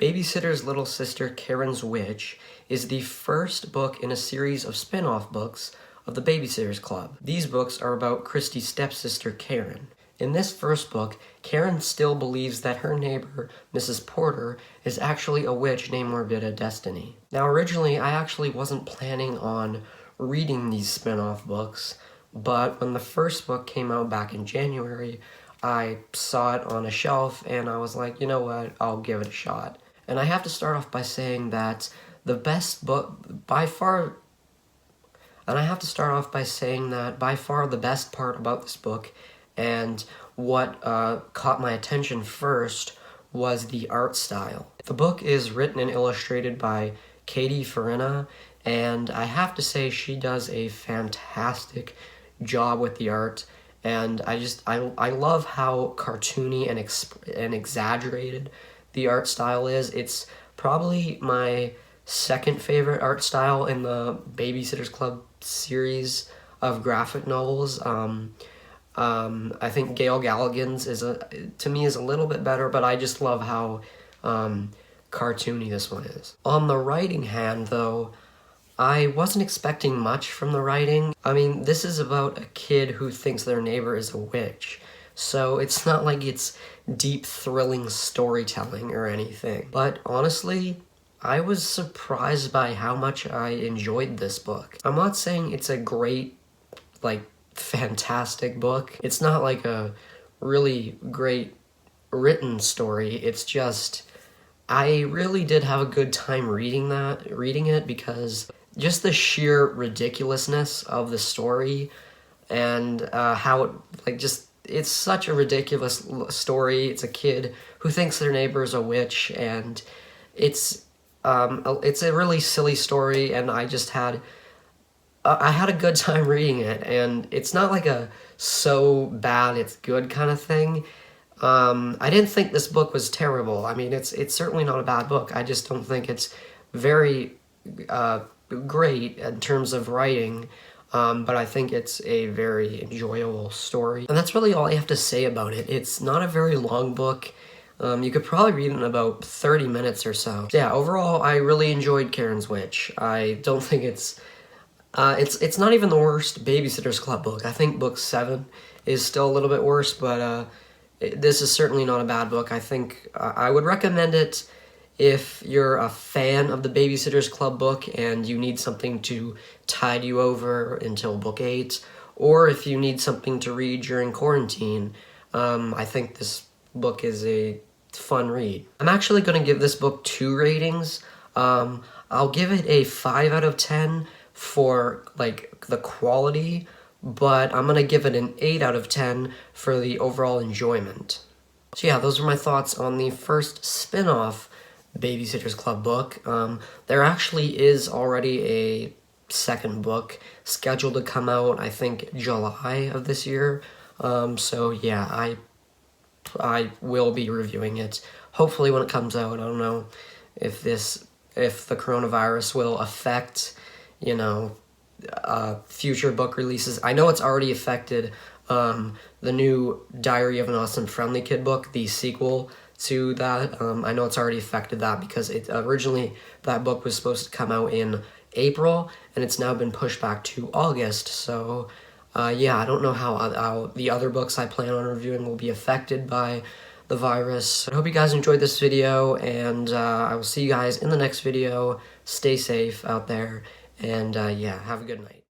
Babysitter's Little Sister Karen's Witch is the first book in a series of spin-off books of the Babysitters Club. These books are about Christy's stepsister Karen. In this first book, Karen still believes that her neighbor, Mrs. Porter, is actually a witch named Morbida Destiny. Now originally, I actually wasn't planning on reading these spin-off books, but when the first book came out back in January, I saw it on a shelf and I was like, you know what, I'll give it a shot. And I have to start off by saying that the best book, by far the best part about this book and what caught my attention first was the art style. The book is written and illustrated by Katie Farina, and I have to say she does a fantastic job with the art, and I love how cartoony and exaggerated the art style is. It's probably my second favorite art style in the Babysitters Club series of graphic novels. I think Gail Galligan's to me is a little bit better, but I just love how cartoony this one is. On the writing hand, though, I wasn't expecting much from the writing. I mean, this is about a kid who thinks their neighbor is a witch, so it's not like it's deep, thrilling storytelling or anything. But honestly, I was surprised by how much I enjoyed this book. I'm not saying it's a great, fantastic book. It's not like a really great written story. It's just, I really did have a good time reading it because just the sheer ridiculousness of the story and how it's such a ridiculous story. It's a kid who thinks their neighbor is a witch, and it's a really silly story, and I had a good time reading it, and it's not like a so bad it's good kind of thing. I didn't think this book was terrible. I mean, it's certainly not a bad book. I just don't think it's very great in terms of writing, but I think it's a very enjoyable story. And that's really all I have to say about it. It's not a very long book. You could probably read it in about 30 minutes or so. Yeah, overall, I really enjoyed Karen's Witch. I don't think it's not even the worst Babysitter's Club book. I think book 7 is still a little bit worse, but this is certainly not a bad book. I think I would recommend it if you're a fan of the Babysitter's Club book and you need something to tide you over until book 8, or if you need something to read during quarantine. I think this book is a fun read. I'm actually going to give this book 2 ratings. I'll give it a 5 out of 10 for the quality, but I'm gonna give it an 8 out of 10 for the overall enjoyment. So yeah, those are my thoughts on the first spin-off Babysitter's Club book. There actually is already a second book scheduled to come out, I think July of this year. So yeah, I will be reviewing it hopefully when it comes out. I don't know if the coronavirus will affect future book releases. I know it's already affected the new Diary of an Awesome Friendly Kid book, the sequel to that. I know it's already affected that because originally that book was supposed to come out in April, and it's now been pushed back to August. So yeah, I don't know how the other books I plan on reviewing will be affected by the virus. I hope you guys enjoyed this video, and I will see you guys in the next video. Stay safe out there. And yeah, have a good night.